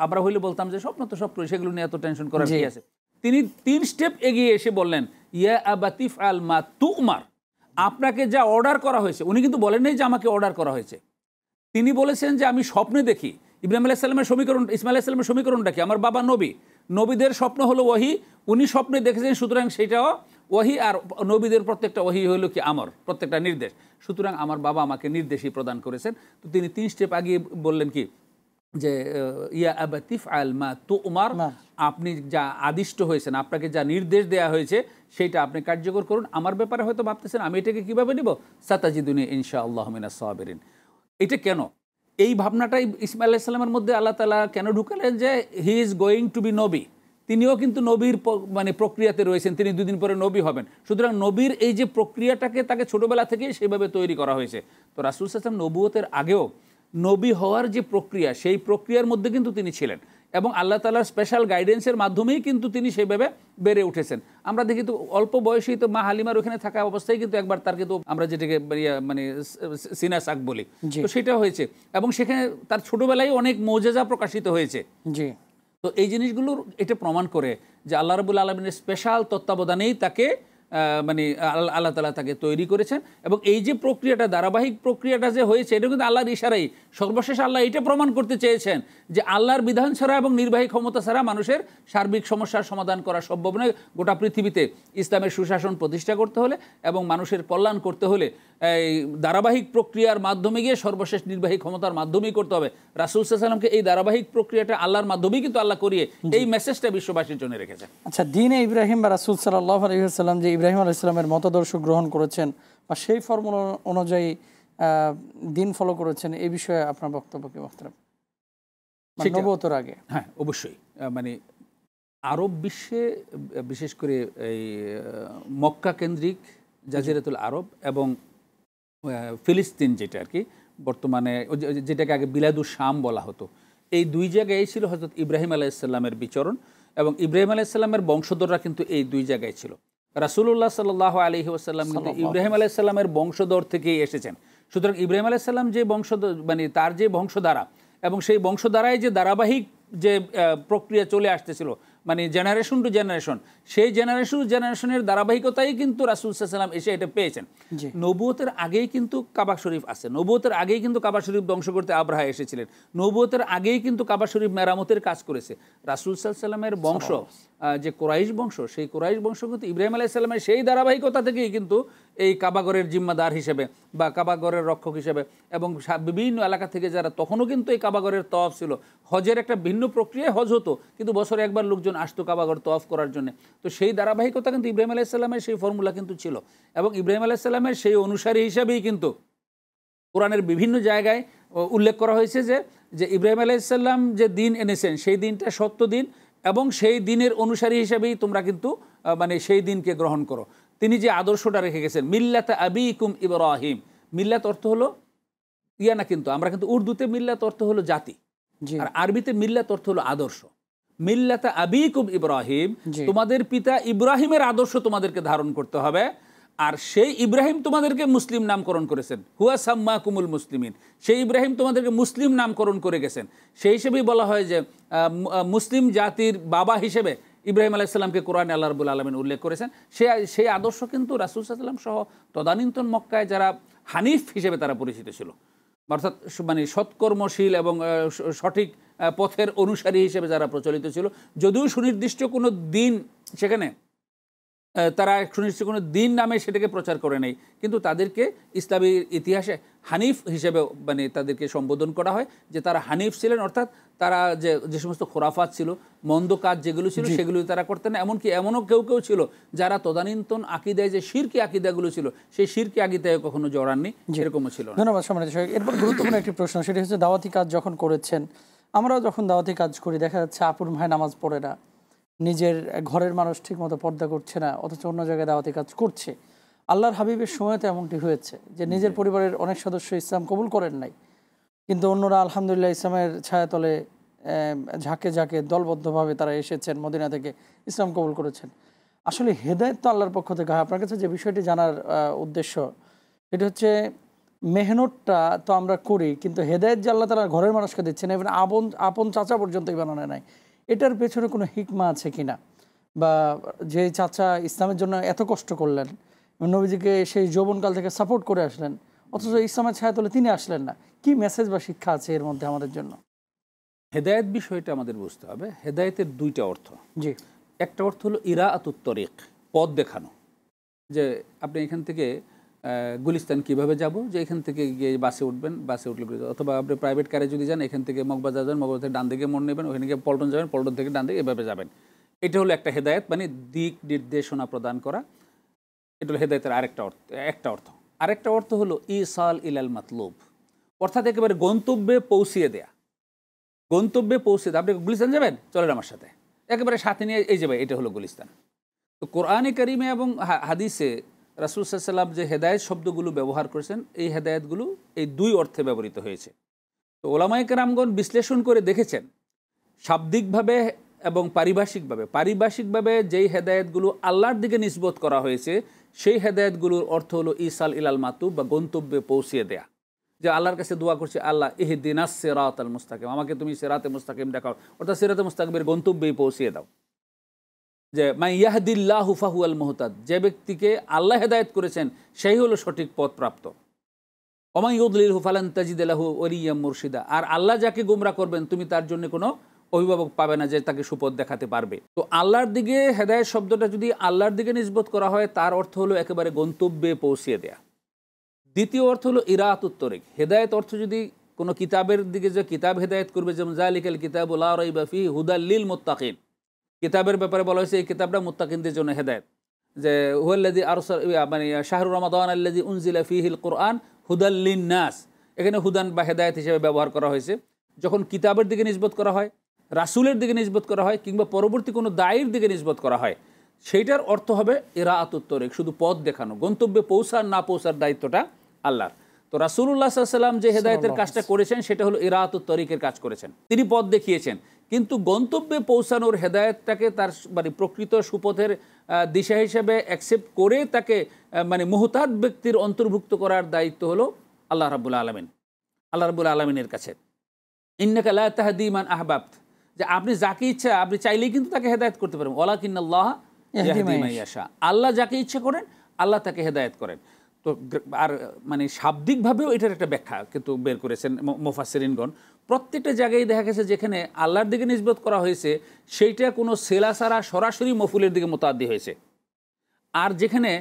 আমরা হইলে বলতাম যে স্বপ্ন তো স্বপ্নই, সেগুলো নিয়ে এত টেনশন করার কি আছে? তিনি 3 স্টেপ এগিয়ে এসে বললেন, ইয়া আবাতিফ আল মা তুমার, আপনাকে যা অর্ডার করা হয়েছে। উনি কিন্তু বলেন নাই যে আমাকে অর্ডার করা হয়েছে, তিনি বলেছেন যে আমি স্বপ্নে দেখি। ইব্রাহিম আলাইহিস সালামের সমীকরণ, ইসমাঈল আলাইহিস সালামের সমীকরণটা কি? আমার বাবা নবী, নবীদের স্বপ্ন হলো ওহী, উনি স্বপ্নে দেখেছেন, সুতরাং সেটাও ওহী। আর নবীদের প্রত্যেকটা ওহী হলো কি? আমর, প্রত্যেকটা নির্দেশ। সুতরাং আমার বাবা আমাকে নির্দেশই প্রদান করেছেন। তো তিনি 3 স্টেপ আগে বললেন কি, যে ইয়া আবাতিফ আল মা তুমার, আপনি যা আদিষ্ট হয়েছেন, আপনাকে যা নির্দেশ দেওয়া হয়েছে সেইটা আপনি কার্যকর করুন। আমার ব্যাপারে হয়তো ভাবতেছেন আমি এটাকে কীভাবে নিব, সাতাজিদুনি ইনশাআল্লাহু মিনাস সাবিরিন। এটা কেন? এই ভাবনাটাই ইসমাঈল আলাইহিস সালামের মধ্যে আল্লাহ তাআলা কেন ঢুকালেন যে he is going to be নবী, তিনিও কিন্তু নবীর মানে প্রক্রিয়াতে রয়েছেন, তিনি 2 দিন পরে নবী হবেন। সুতরাং নবীর এই যে প্রক্রিয়াটাকে তাকে ছোটোবেলা থেকেই সেভাবে তৈরি করা হয়েছে। তো রাসূল সাল্লাল্লাহু আলাইহি ওয়াসাল্লাম নবুয়তের আগেও নবী হওয়ার যে প্রক্রিয়া, সেই প্রক্রিয়ার মধ্যে কিন্তু তিনি ছিলেন, এবং আল্লাহ তাআলার স্পেশাল গাইডেন্সের মাধ্যমেই কিন্তু তিনি সেভাবে বেড়ে উঠেছেন। আমরা দেখি তো অল্প বয়সেই তো মা হালিমার ওখানে থাকা অবস্থায় কিন্তু একবার তার কিন্তু আমরা যেটাকে মানে সিনা শাক বলি, তো সেটা হয়েছে, এবং সেখানে তার ছোটবেলায় অনেক মুজিজা প্রকাশিত হয়েছে। তো এই জিনিসগুলোর এটা প্রমাণ করে যে আল্লাহ রাব্বুল আলামিনের স্পেশাল তত্ত্বাবধানেই তাকে মানে আল্লাহ তাআলা তাকে তৈরি করেছেন। এবং এই যে প্রক্রিয়াটা, ধারাবাহিক প্রক্রিয়াটা যে হয়েছে, এটা কিন্তু আল্লাহর ইশারাই। সর্বশেষ আল্লাহ এটা প্রমাণ করতে চেয়েছেন যে আল্লাহর বিধান ছাড়া এবং নির্বাহী ক্ষমতা ছাড়া মানুষের সার্বিক সমস্যার সমাধান করা সম্ভব নয়। গোটা পৃথিবীতে ইসলামের সুশাসন প্রতিষ্ঠা করতে হলে এবং মানুষের কল্যাণ করতে হলে এই ধারাবাহিক প্রক্রিয়ার মাধ্যমে গিয়ে সর্বশেষ নির্বাহী ক্ষমতার মাধ্যমেই করতে হবে। রাসূল সাল্লাল্লাহু আলাইহি ওয়াসাল্লামকে এই ধারাবাহিক প্রক্রিয়াটা আল্লাহর মাধ্যমেই কিন্তু আল্লাহ করিয়ে এই মেসেজটা বিশ্ববাসীর জন্য রেখেছেন। আচ্ছা, দ্বীনে ইব্রাহিম বা রাসূল সাল্লাল্লাহু আলাইহি ওয়াসাল্লাম যে ইব্রাহিম আলাইহিস সালামের মতাদর্শ গ্রহণ করেছেন বা সেই ফর্মুলা অনুযায়ী দিন ফলো করেছেন, এই বিষয়ে আপনার বক্তব্য কি? নবুয়তের আগে? হ্যাঁ, অবশ্যই। মানে আরব বিশ্বে, বিশেষ করে এই মক্কা কেন্দ্রিক জাজিরাতুল আরব এবং ফিলিস্তিন, যেটা আর কি বর্তমানে, যেটাকে আগে বিলাদুশ শাম বলা হতো, এই 2 জায়গায় ছিল হযরত ইব্রাহিম আলাইহিস সালামের বিচরণ, এবং ইব্রাহিম আলাইহিস সালামের বংশধররা কিন্তু এই 2 জায়গায় ছিল। রাসূলুল্লাহ সাল্লাল্লাহু আলাইহি ওয়াসাল্লাম কিন্তু ইব্রাহিম আলাইহিস সালামের বংশধর থেকেই এসেছেন। সুতরাং ইব্রাহিম আলাইহিস সালাম যে বংশধর, মানে তার যে বংশধারা, এবং সেই বংশধারায় যে ধারাবাহিক যে প্রক্রিয়া চলে আসতেছিল, মানে জেনারেশন টু জেনারেশন, সেই জেনারেশনের ধারাবাহিকতাই কিন্তু রাসূল সাল্লাল্লাহু আলাইহি ওয়াসাল্লাম এসে এটা পেয়েছেন। নবুয়তের আগেই কিন্তু কাবা শরীফ আছে, নবুয়তের আগেই কিন্তু কাবা শরীফ ধ্বংস করতে আব্রাহা এসেছিলেন, নবুয়তের আগেই কিন্তু কাবা শরীফ মেরামতের কাজ করেছে। রাসূল সাল্লাল্লাহু আলাইহি ওয়াসাল্লামের বংশ যে কুরাইশ বংশ, সেই কুরাইশ বংশ কিন্তু ইব্রাহিম আলাইহিস সালামের সেই ধারাবাহিকতা থেকেই কিন্তু এই কাবাগরের জিম্মাদার হিসেবে বা কাবাগরের রক্ষক হিসেবে এবং বিভিন্ন এলাকা থেকে যারা তখনও কিন্তু এই কাবাগরের তওয়াফ ছিল, হজের একটা ভিন্ন প্রক্রিয়ায় হজ হতো, কিন্তু বছরে একবার লোকজন আসতো কাবাগর তওয়াফ করার জন্য। তো সেই ধারাবাহিকতা কিন্তু ইব্রাহিম আলাইহিস সালামের সেই ফর্মুলা কিন্তু ছিল, এবং ইব্রাহিম আলাইহিস সালামের সেই অনুসারী হিসাবেই কিন্তু কোরআনের বিভিন্ন জায়গায় উল্লেখ করা হয়েছে যে ইব্রাহিম আলাইহিস সালাম যে দিন এনেছেন সেই দিনটা সত্য দিন, এবং সেই দিনের অনুসারী হিসাবেই তোমরা কিন্তু মানে সেই দিনকে গ্রহণ করো। তিনি যে আদর্শটা রেখে গেছেন, মিল্লাত আবিকুম ইব্রাহিম, মিল্লাত অর্থ হলো না, কিন্তু আমরা কিন্তু উর্দুতে মিল্লাত অর্থ হলো জাতি, আর আরবিতে মিল্লাত অর্থ হলো আদর্শ। মিল্লাত আবিকুম ইব্রাহিম, তোমাদের পিতা ইব্রাহিমের আদর্শ তোমাদেরকে ধারণ করতে হবে, আর সেই ইব্রাহিম তোমাদেরকে মুসলিম নামকরণ করেছেন, হুয়া সাম্মাকুমুল মুসলিমিন, সেই ইব্রাহিম তোমাদেরকে মুসলিম নামকরণ করে গেছেন। সেই হিসেবেই বলা হয় যে মুসলিম জাতির বাবা হিসেবে ইব্রাহিম আলাইহিস সালামকে কোরআনে আল্লাহ রাব্বুল আলামিন উল্লেখ করেছেন। সেই আদর্শ কিন্তু রাসূল সাল্লাল্লাহু আলাইহি ওয়াসাল্লাম সহ তদানীন্তন মক্কায় যারা হানিফ হিসেবে তারা পরিচিত ছিল, অর্থাৎ মানে সৎকর্মশীল এবং সঠিক পথের অনুসারী হিসেবে যারা প্রচলিত ছিল, যদিও সুনির্দিষ্ট কোনো দিন সেখানে তারা সুনির্দিষ্ট কোনো দিন নামে সেটাকে প্রচার করে নেই, কিন্তু তাদেরকে ইসলামী ইতিহাসে হানিফ হিসেবে মানে তাদেরকে সম্বোধন করা হয় যে তারা হানিফ ছিলেন, অর্থাৎ তারা যে সমস্ত খোরাফাত ছিল, মন্দ কাজ যেগুলো ছিল সেগুলো তারা করতেন না। এমনকি এমনও কেউ ছিল যারা তদানীন্তন আকিদায় যে শিরকি আকিদাগুলো ছিল সেই শিরকি আকিদায় কখনো জড়াননি, সেরকমও ছিল। ধন্যবাদ সম্মানিত শাইখ। এরপর গুরুত্বপূর্ণ একটি প্রশ্ন, সেটি হচ্ছে দাওয়াতি কাজ যখন করেছেন, আমরাও যখন দাওয়াতি কাজ করি দেখা যাচ্ছে আপুর ভাই নামাজ পড়ে না, নিজের ঘরের মানুষ ঠিক মতো পর্দা করছে না, অথচ অন্য জায়গায় দাওয়াতি কাজ করছে। আল্লাহর হাবিবের সময়তে এমনটি হয়েছে যে নিজের পরিবারের অনেক সদস্য ইসলাম কবুল করেন নাই, কিন্তু অন্যরা আলহামদুলিল্লাহ ইসলামের ছায়াতলে ঝাঁকে ঝাঁকে দলবদ্ধভাবে তারা এসেছেন, মদিনা থেকে ইসলাম কবুল করেছেন। আসলে হেদায়েত তো আল্লাহর পক্ষ থেকে হয়। আপনার কাছে যে বিষয়টি জানার উদ্দেশ্য এটি হচ্ছে মেহনতটা তো আমরা করি, কিন্তু হেদায়েত যে আল্লাহ তারা ঘরের মানুষকে দিচ্ছেন, এবং আপন চাচা পর্যন্ত বানানো নাই, এটার পেছনে কোনো হিকমা আছে কিনা, বা যে চাচা ইসলামের জন্য এত কষ্ট করলেন, নবীজিকে সেই যৌবনকাল থেকে সাপোর্ট করে আসলেন, অথচ ইসলামের ছায়াতলে তিনি আসলেন না, কি মেসেজ বা শিক্ষা আছে এর মধ্যে আমাদের জন্য? হেদায়েত বিষয়টা আমাদের বুঝতে হবে। হেদায়েতের দুইটা অর্থ। জি, একটা অর্থ হলো ইরাআতুত তরিক, পথ দেখানো, যে আপনি এখান থেকে গুলিস্তান কিভাবে যাব, যে এখান থেকে গিয়ে বাসে উঠবেন, বাসে উঠলে, অথবা আপনি প্রাইভেট কারে যদি যান এখান থেকে মগবাজার যাবেন, মগবাজার থেকে ডান দিকে মোড় নেবেন, ওখানে গিয়ে পল্টন যাবেন, পল্টন থেকে ডান দিকে এভাবে যাবেন। এটা হলো একটা হেদায়েত, মানে দিক নির্দেশনা প্রদান করা। এটা হলো হেদায়েতের একটা অর্থ। আরেকটা অর্থ হলো ইসাল ইলাল মাতলুব, অর্থাৎ একেবারে গন্তব্যে পৌঁছিয়ে দেয়া। আপনি গুলিস্তান যাবেন, চলেন আমার সাথে, একেবারে সাথে নিয়ে এই যাবে, এটা হলো গুলিস্তান। তো কোরআনে কারিমে এবং হাদিসে রাসূল সাল্লাল্লাহু আলাইহি ওয়াসাল্লাম যে হেদায়েত শব্দগুলো ব্যবহার করেছেন, এই হেদায়েতগুলো এই দুই অর্থে ব্যবহৃত হয়েছে। তো ওলামায়ে কেরামগণ বিশ্লেষণ করে দেখেছেন শাব্দিকভাবে এবং পারিভাষিকভাবে যেই হেদায়েতগুলো আল্লাহর দিকে নিসবত করা হয়েছে, সেই হেদায়েতগুলোর অর্থ হলো ইসাল ইলাল মাতুব, বা গন্তব্যে পৌঁছিয়ে দেয়া। যে আল্লাহর কাছে দোয়া করছে, আল্লাহ ইহদিনাস সিরাতাল মুস্তাকিম, আমাকে তুমি সিরাতে মুস্তাকিম দেখাও, অর্থাৎ সিরাতে মুস্তাকিমের গন্তব্যেই পৌঁছিয়ে দাও। যে মাই ইয়াহদিল্লাহু ফাহুয়াল মুহতাদ, যে ব্যক্তিকে আল্লাহ হেদায়েত করেছেন সেই হলো সঠিক পথ প্রাপ্ত। ওমাই ইউদলিলহু ফালান তাজিদ লাহু ওয়ালিয়াম মুরশিদা, আর আল্লাহ যাকে গোমরা করবেন তুমি তার জন্য কোনো অভিভাবক পাবে না যে তাকে সুপথ দেখাতে পারবে। তো আল্লাহর দিকে হেদায়েত শব্দটা যদি আল্লাহর দিকে নিসবত করা হয়, তার অর্থ হলো একেবারে গন্তব্যে পৌঁছিয়ে দেয়া। দ্বিতীয় অর্থ হলো ইরাআতুত তরিক। হেদায়েত অর্থ যদি কোনো কিতাবের দিকে, যে কিতাব হেদায়েত করবে, যেমন যালিকাল কিতাবু লা রাইবা ফিহি হুদাল লিল মুত্তাকিন, কিতাবের ব্যাপারে বলা হয়েছে এই কিতাবটা মুত্তাকিনদের জন্য হেদায়েত। যে হুয়াল্লাযী আরসাল মানে শাহরু রমাদান আল্লাযী উনজিলা ফীহিল কুরআন হুদাল লিন-নাস, এখানে হুদান বা হেদায়েত হিসেবে ব্যবহার করা হয়েছে। যখন কিতাবের দিকে নিসবত করা হয়, রাসূলের দিকে নিসবত করা হয়, কিংবা পরবর্তী কোনো দায়ীর দিকে নিসবত করা হয়, সেইটার অর্থ হবে ইরাআতুত তরিক, শুধু পথ দেখানো। গন্তব্যে পৌঁছার না পৌঁছার দায়িত্বটা আল্লাহর। তো রাসূলুল্লাহ সাল্লাল্লাহু আলাইহি ওয়াসাল্লাম যে হেদায়েতের কাজটা করেছেন সেটা হলো ইরাআতুত তরিকের কাজ করেছেন, তিনি পথ দেখিয়েছেন। কিন্তু গন্তব্যে পৌঁছানোর হেদায়েতটাকে তার মানে প্রকৃত সুপথের দিশা হিসেবে অ্যাকসেপ্ট করে তাকে মানে মুহতাদ ব্যক্তির অন্তর্ভুক্ত করার দায়িত্ব হলো আল্লাহ রাব্বুল আলামিন, আল্লাহ রাব্বুল আলামিনের কাছে। ইন্নাকা লা তাহদি মান আহবাবত, যে আপনি যাকে ইচ্ছা আপনি চাইলেই কিন্তু তাকে হেদায়েত করতে পারেন। ওয়ালাকিন্নাল্লাহ ইয়াহদি মান ইয়াশা, আল্লাহ যাকে ইচ্ছা করেন আল্লাহ তাকে হেদায়েত করেন। তো আর মানে শাব্দিকভাবেও এটার একটা ব্যাখ্যা কিন্তু বের করেছেন মুফাসসিরিনগণ। প্রত্যেকটা জায়গায় দেখা গেছে যেখানে আল্লাহর দিকে নিসবত করা হয়েছে সেইটা কোনো সেলা ছাড়া সরাসরি মফুলের দিকে মোতাদ্দি হয়েছে। আর যেখানে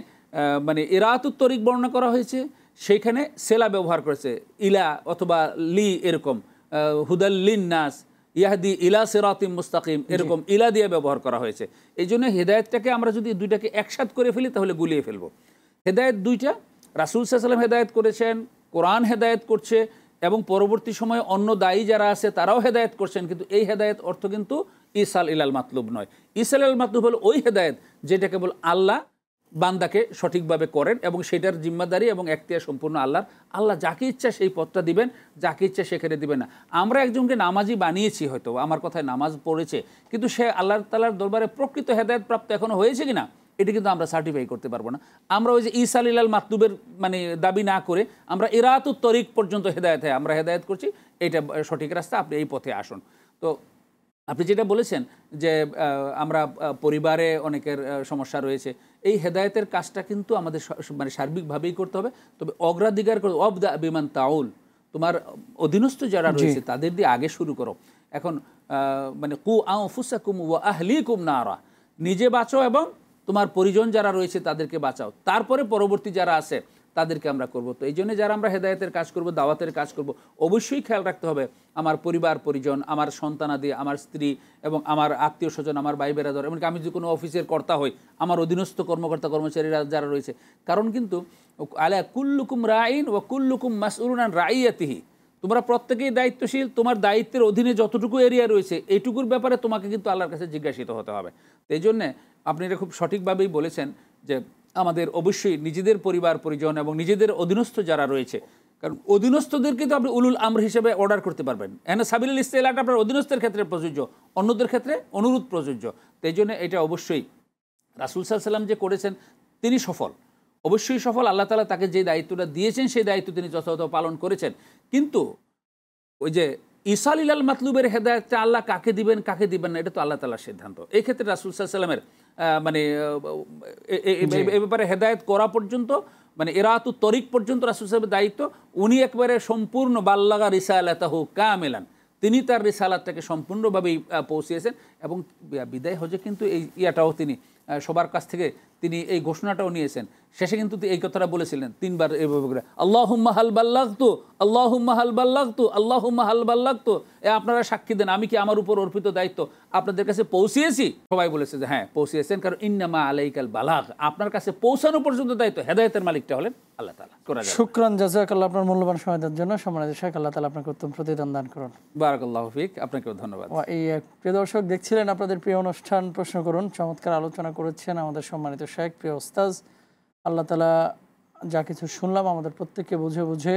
মানে ইরাতুত তরিক বর্ণনা করা হয়েছে সেইখানে সেলা ব্যবহার করেছে, ইলা অথবা লি, এরকম হুদাল্লিন নাস, ইয়াহদি ইলা সিরাতিম মুস্তাকিম, এরকম ইলা দিয়ে ব্যবহার করা হয়েছে। এই জন্য হেদায়েতটাকে আমরা যদি দুইটাকে একসাথ করে ফেলি তাহলে গুলিয়ে ফেলবো। হেদায়েত দুইটা, রাসূল সাল্লাল্লাহু আলাইহি ওয়াসাল্লাম হেদায়েত করেছেন, কোরআন হেদায়েত করছে, এবং পরবর্তী সময়ে অন্য দায়ী যারা আছে তারাও হেদায়েত করছেন। কিন্তু এই হেদায়েত অর্থ কিন্তু ইসাল ইলাল মাতলুব নয়। ইসাল ইলাল মাতলুব হলো ওই হেদায়েত যেটা কেবল আল্লাহ বান্দাকে সঠিকভাবে করেন এবং সেটার জিম্মাদারি এবং এখতিয়ার সম্পূর্ণ আল্লাহর। আল্লাহ যাকে ইচ্ছা সেই পথটা দিবেন, যাকে ইচ্ছা সেখানে দিবেন না। আমরা একজনকে নামাজি বানিয়েছি, হয়তো আমার কথায় নামাজ পড়েছে, কিন্তু সে আল্লাহ তাআলার দরবারে প্রকৃত হেদায়েত প্রাপ্ত এখনো হয়েছে কিনা এটি কিন্তু আমরা সার্টিফাই করতে পারবো না। আমরা ওই যে ইসাল ইলাল মাতলুবের মানে দাবি না করে আমরা ইরাতুত তরিক পর্যন্ত হেদায়েত হয়, আমরা হেদায়েত করছি, এটা সঠিক রাস্তা, আপনি এই পথে আসুন। তো আপনি যেটা বলেছেন যে আমরা পরিবারে অনেকের সমস্যা রয়েছে, এই হেদায়েতের কাজটা কিন্তু আমাদের মানে সার্বিকভাবেই করতে হবে। তবে অগ্রাধিকার করে অবদা বিমান তাউল, তোমার অধীনস্থ যারা রয়েছে তাদের দিয়ে আগে শুরু করো। এখন মানে কু আনফুসাকুম ওয়া আহলিকুম নারা, নিজে বাঁচো এবং তোমার পরিজন যারা রয়েছে তাদেরকে বাঁচাও, তারপরে পরবর্তী যারা আছে তাদেরকে আমরা করব। তো এই জন্য যারা আমরা হেদায়েতের কাজ করব, দাওয়াতের কাজ করব, অবশ্যই খেয়াল রাখতে হবে আমার পরিবার পরিজন, আমার সন্তানাদি, আমার স্ত্রী এবং আমার আত্মীয় স্বজন, আমার ভাই বেরাদর, এমনকি আমি যদি কোনো অফিসের কর্তা হই, আমার অধীনস্থ কর্মকর্তা কর্মচারীরা যারা রয়েছে, কারণ কিন্তু আলা কুল্লুকুম রাইন ওয়া কুল্লুকুম মাসউলুন আন রাইয়াতিহি, তোমরা প্রত্যেকেই দায়িত্বশীল, তোমার দায়িত্বের অধীনে যতটুকু এরিয়া রয়েছে এইটুকুর ব্যাপারে তোমাকে কিন্তু আল্লাহর কাছে জিজ্ঞাসিত হতে হবে। তো এই জন্যে আপনি এটা খুব সঠিকভাবেই বলেছেন যে আমাদের অবশ্যই নিজেদের পরিবার পরিজন এবং নিজেদের অধীনস্থ যারা রয়েছে, কারণ অধীনস্থদেরকে তো আপনি উলুল আমর হিসেবে অর্ডার করতে পারবেন। এখানে সাবিলুল ইস্তিলাটা আপনার অধীনস্থের ক্ষেত্রে প্রযোজ্য, অন্যদের ক্ষেত্রে অনুরোধ প্রযোজ্য। তো এই জন্য এটা অবশ্যই রাসূল সাল্লাল্লাহু আলাইহি ওয়াসাল্লাম যে করেছেন তিনি সফল, অবশ্যই সফল। আল্লাহ তাআলা তাকে যে দায়িত্বটা দিয়েছেন সেই দায়িত্ব তিনি যথাযথ পালন করেছেন। কিন্তু ওই যে ইসাল ইলাল মাতলুবের হেদায়েতটা আল্লাহ কাকে দিবেন কাকে দিবেন না এটা তো আল্লাহ তাআলার সিদ্ধান্ত। এই ক্ষেত্রে রাসূল সাল্লাল্লাহু আলাইহি ওয়াসাল্লামের মানে এই ব্যাপারে হেদায়েত করা পর্যন্ত, মানে ইরাতুত তরিক পর্যন্ত রাসূল সাল্লাল্লাহু আলাইহি ওয়াসাল্লামের দায়িত্ব। উনি একবারে সম্পূর্ণ বাল্লাগা রিসালাতাহু কামিলান, তিনি তার রিসালাতটাকে সম্পূর্ণভাবেই পৌঁছিয়েছেন। এবং বিদায় হজে কিন্তু এই ইয়াটাও তিনি সবার কাছ থেকে তিনি এই ঘোষণাটাও নিয়েছেন। শেষে কিন্তু এই কথাটা বলেছিলেন তিনবার এইভাবে করে, আল্লাহুম্মা হাল বাল্লাগতু, আল্লাহুম্মা হাল বাল্লাগতু, আল্লাহুম্মা হাল বাল্লাগতু, আপনারা সাক্ষী দেন আমি কি আমার উপর অর্পিত দায়িত্ব আপনাদের কাছে পৌঁছিয়েছি? সবাই বলেছে যে হ্যাঁ পৌঁছিয়েছেন, কারণ ইন্নামা আলাইকাল বালাগ, আপনার কাছে পৌঁছানো পর্যন্ত দায়িত্ব, হেদায়েতের মালিকটা হলেন আল্লাহ তাআলা। শুকরান, জাযাকাল্লাহ আপনার মূল্যবান সময় দেওয়ার জন্য। সম্মানিত শেখ, আল্লাহ তাআলা আপনাকে উত্তম প্রতিদান দান করুন। বারাকাল্লাহু ফিক, আপনাকেও ধন্যবাদ। এই প্রিয় দর্শক, দেখছিলেন আপনাদের প্রিয় অনুষ্ঠান প্রশ্ন করুন। চমৎকার আলোচনা করেছেন আমাদের সম্মানিত শেখ, প্রিয় ওস্তাজ। আল্লাহ তাআলা যা কিছু শুনলাম আমাদের প্রত্যেককে বুঝে বুঝে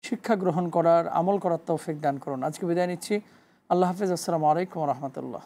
শিক্ষা গ্রহণ করার, আমল করার তৌফিক দান করুন। আজকে বিদায় নিচ্ছি, আল্লাহ হাফেজ, আসসালামু আলাইকুম ওয়া রাহমাতুল্লাহ।